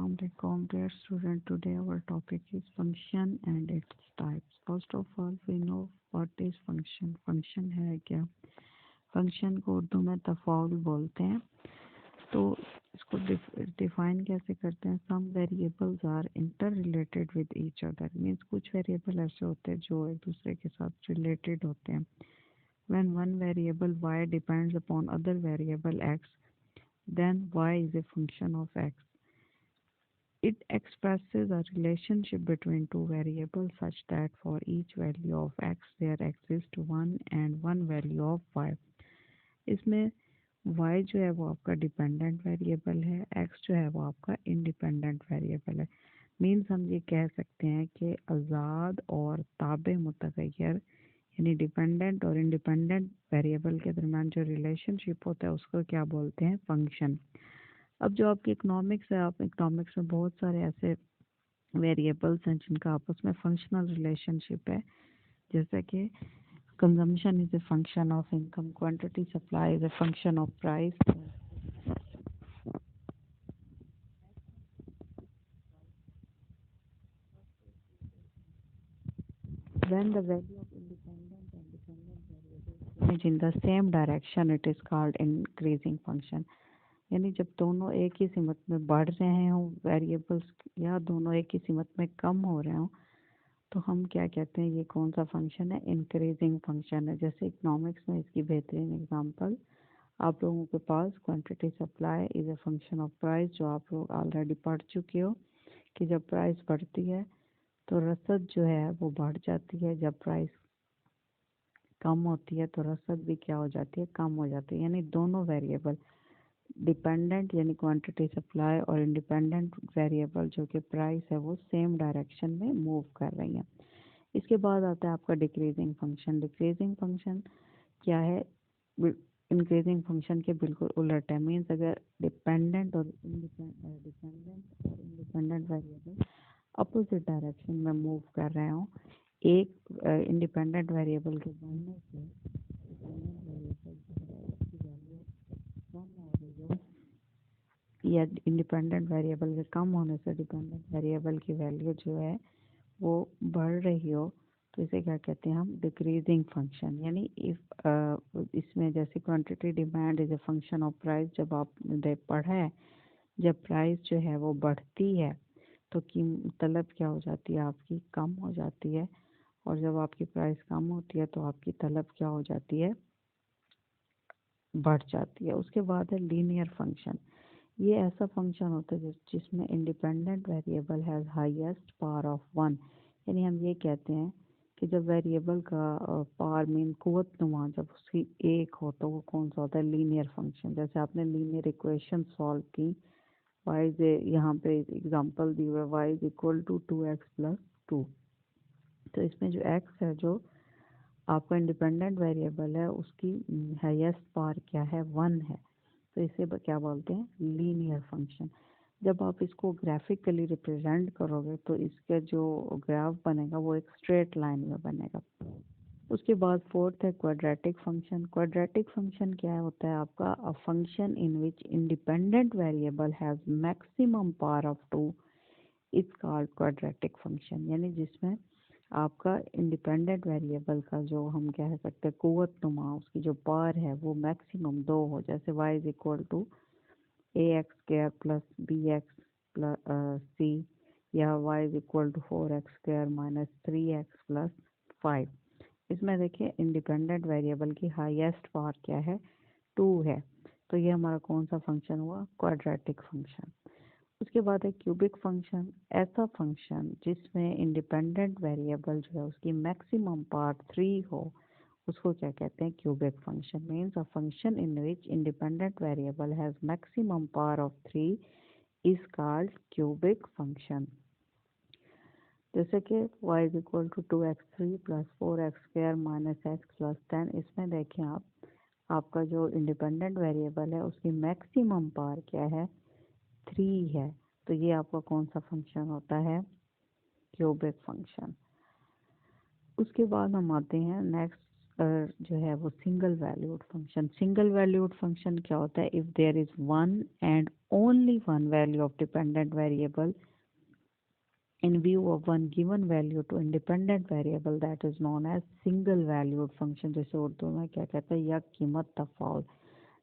Assalamualaikum dear student. Today our topic is function and its types. First of all, we know what is function. Function है क्या? Function को उर्दू में तफाउल बोलते हैं। तो इसको डिफाइन कैसे करते हैं? Some variables are inter related with each other, means कुछ वेरिएबल ऐसे होते हैं जो एक दूसरे के साथ रिलेटेड होते हैं। When one variable y depends upon other variable x, then y is a function of x. It expresses a relationship between two variables such that for each value of x there exists one and one value of y. इसमें y जो है वो आपका dependent variable है, x जो है वो आपका इंडिपेंडेंट वेरिएबल है। मीन्स हम ये कह सकते हैं कि आज़ाद और ताबे मुतग़य्यर यानी डिपेंडेंट और इंडिपेंडेंट वेरिएबल के दरमियान जो रिलेशनशिप होता है उसको क्या बोलते हैं? फंक्शन। अब जो आपकी इकोनॉमिक्स है, आप इकोनॉमिक्स में बहुत सारे ऐसे वेरिएबल्स हैं जिनका आपस में फंक्शनल रिलेशनशिप है, जैसे कि consumption is a function of income, quantity supply is a function of price, when the value of independent and dependent variables change in the same direction it is called increasing function। यानी जब दोनों एक ही सिमत में बढ़ रहे हों variables या दोनों एक ही सिमत में कम हो रहे हों तो हम क्या कहते हैं? ये कौन सा फंक्शन है? इंक्रीजिंग फंक्शन है। जैसे इकोनॉमिक्स में इसकी बेहतरीन एग्जांपल आप लोगों के पास quantity supply is a function of price, जो आप लोग ऑलरेडी पढ़ चुके हो कि जब प्राइस बढ़ती है तो रसद जो है वो बढ़ जाती है, जब प्राइस कम होती है तो रसद भी क्या हो जाती है? कम हो जाती है। यानी दोनों वेरिएबल डिपेंडेंट यानी क्वांटिटी सप्लाई और इंडिपेंडेंट वेरिएबल जो कि प्राइस है वो सेम डायरेक्शन में मूव कर रही हैं। इसके बाद आता है आपका डिक्रीजिंग फंक्शन। डिक्रीजिंग फंक्शन क्या है? इंक्रीजिंग फंक्शन के बिल्कुल उलट है। मीन्स अगर डिपेंडेंट और इंडिपेंडेंट वेरिएबल अपोजिट डायरेक्शन में मूव कर रहे हों, एक इंडिपेंडेंट वेरिएबल के बढ़ने से डिपेंडेंट वेरिएबल की वैल्यू कम हो रही हो या इंडिपेंडेंट वेरिएबल के कम होने से डिपेंडेंट वेरिएबल की वैल्यू जो है वो बढ़ रही हो, तो इसे क्या कहते हैं हम? Decreasing function. यानी इफ इसमें जैसे quantity demand is a function of price, जब आपने पढ़ा है जब प्राइस जो है वो बढ़ती है तो तलब क्या हो जाती है? आपकी कम हो जाती है, और जब आपकी प्राइस कम होती है तो आपकी तलब क्या हो जाती है? बढ़ जाती है। उसके बाद है लीनियर फंक्शन। ये ऐसा फंक्शन होता है जिसमें independent variable has highest power of one. यानी हम ये कहते हैं कि जब वेरिएबल का पावर मीन कुव्वत नुमा जब उसकी एक हो तो वो कौन सा होता है? Linear function. जैसे आपने लीनियर इक्वेशन सॉल्व की, वाई इज यहाँ पे एग्जांपल दी हुई है Y is equal to 2x+2, तो इसमें जो x है जो आपका इंडिपेंडेंट वेरिएबल है उसकी हाईएस्ट पावर क्या है? 1 है, तो इसे क्या बोलते हैं? Linear function. जब आप इसको ग्राफिकली रिप्रेजेंट करोगे तो इसका जो ग्राफ बनेगा वो एक स्ट्रेट लाइन में बनेगा। उसके बाद फोर्थ है क्वाड्रेटिक फंक्शन। क्वाड्रेटिक फंक्शन क्या होता है आपका? अ function in which independent variable has maximum power of 2 is called quadratic function. यानी जिसमें आपका इंडिपेंडेंट वेरिएबल का जो हम कह सकते हैं कुव्वत नुमा उसकी जो पावर है वो मैक्सिमम 2 हो। जैसे y is equal to ax² plus bx plus c, या y is equal to 4x² minus 3x plus 5। इसमें देखिए इंडिपेंडेंट वेरिएबल की हाईएस्ट पावर क्या है? 2 है, तो ये हमारा कौन सा फंक्शन हुआ? Quadratic function. उसके बाद है क्यूबिक फंक्शन। ऐसा फंक्शन जिसमें इंडिपेंडेंट वेरिएबल जो है उसकी मैक्सिमम पावर 3 हो उसको क्या कहते हैं? Cubic function. Means a function in which independent variable has maximum power of 3 is called cubic function. जैसे कि y is equal to 2x3 plus 4x² minus x plus 10। इसमें देखें आपका जो इंडिपेंडेंट वेरिएबल है उसकी मैक्सिमम पावर क्या है? 3 है, तो ये आपका कौन सा फंक्शन होता है? Cubic function. उसके बाद हम आते हैं नेक्स्ट जो है वो single valued function. Single valued function क्या होता है? If there is one and only one value of dependent variable in view of one given value to independent variable, that is known as single valued function। जैसे उर्दू में क्या कहते हैं, या कीमत तफाउल।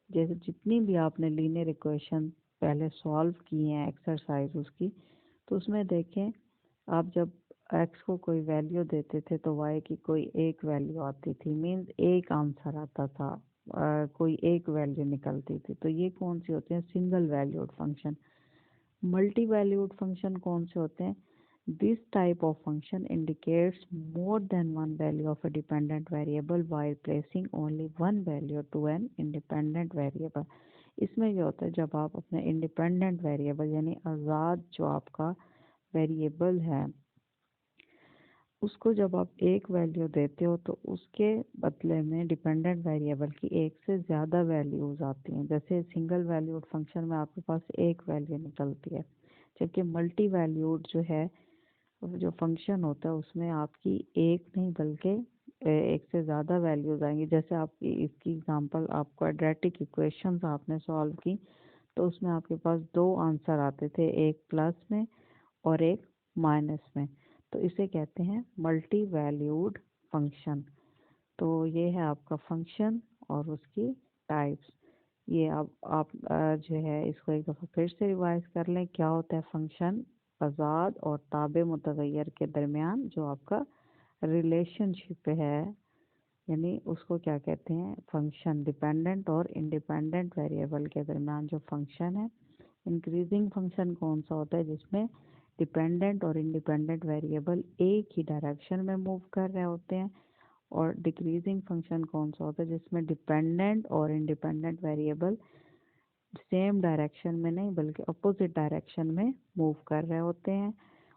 जैसे जितनी भी आपने लीनियर इक्वेशन पहले सॉल्व की हैं एक्सरसाइज उसकी, तो उसमें देखें आप जब x को कोई वैल्यू देते थे तो y की कोई एक वैल्यू आती थी, मीन्स एक आंसर आता था, कोई एक वैल्यू निकलती थी। तो ये कौन सी होते हैं? Single valued function. Multi valued function कौन से होते हैं? This type of function indicates more than one value of a dependent variable while placing only one value to an independent variable। इसमें क्या होता है, जब आप अपने इंडिपेंडेंट वेरिएबल यानी आज़ाद जो आपका वेरिएबल है उसको जब आप एक वैल्यू देते हो तो उसके बदले में डिपेंडेंट वेरिएबल की एक से ज़्यादा वैल्यूज़ आती हैं। जैसे सिंगल वैल्यूड फंक्शन में आपके पास एक वैल्यू निकलती है, जबकि मल्टी वैल्यूड जो है जो फंक्शन होता है उसमें आपकी एक नहीं बल्कि एक से ज़्यादा वैल्यूज आएंगी। जैसे आपकी इसकी एग्जांपल, आप क्वाड्रेटिक इक्वेशंस आपने सॉल्व की तो उसमें आपके पास दो आंसर आते थे, एक प्लस में और एक माइनस में, तो इसे कहते हैं मल्टी वैल्यूड फंक्शन। तो ये है आपका फंक्शन और उसकी टाइप्स। ये अब आप जो है इसको एक दफ़ा फिर से रिवाइज कर लें। क्या होता है फंक्शन? आज़ाद और ताबे मुतगैर के दरमियान जो आपका रिलेशनशिप है, यानी उसको क्या कहते हैं? फंक्शन। डिपेंडेंट और इंडिपेंडेंट वेरिएबल के दरमियान जो फंक्शन है। इंक्रीजिंग फंक्शन कौन सा होता है? जिसमें डिपेंडेंट और इंडिपेंडेंट वेरिएबल एक ही डायरेक्शन में मूव कर रहे होते हैं। और डिक्रीजिंग फंक्शन कौन सा होता है? जिसमें डिपेंडेंट और इंडिपेंडेंट वेरिएबल सेम डायरेक्शन में नहीं बल्कि अपोजिट डायरेक्शन में मूव कर रहे होते हैं।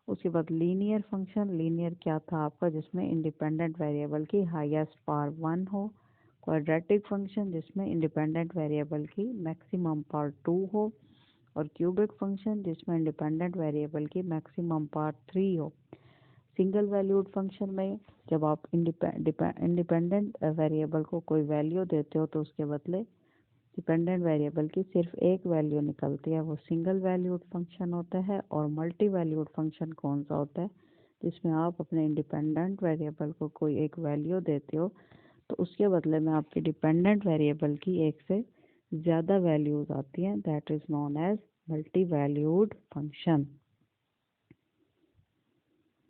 उसके बाद लीनियर फंक्शन। लीनियर क्या था आपका? जिसमें इंडिपेंडेंट वेरिएबल की हाईएस्ट पावर 1 हो। क्वाड्रेटिक फंक्शन जिसमें इंडिपेंडेंट वेरिएबल की मैक्सिमम पावर 2 हो। और क्यूबिक फंक्शन जिसमें इंडिपेंडेंट वेरिएबल की मैक्सिमम पावर 3 हो। सिंगल वैल्यूड फंक्शन में जब आप इंडिपेंडेंट वेरिएबल को कोई वैल्यू देते हो तो उसके बदले डिपेंडेंट वेरिएबल की सिर्फ एक वैल्यू निकलती है, वो सिंगल वैल्यूड फंक्शन होता है। और मल्टी वैल्यूड फंक्शन कौन सा होता है? जिसमें आप अपने इंडिपेंडेंट वेरिएबल को कोई एक वैल्यू देते हो तो उसके बदले में आपकी डिपेंडेंट वेरिएबल की एक से ज़्यादा वैल्यूज आती हैं, that is known as multi valued function.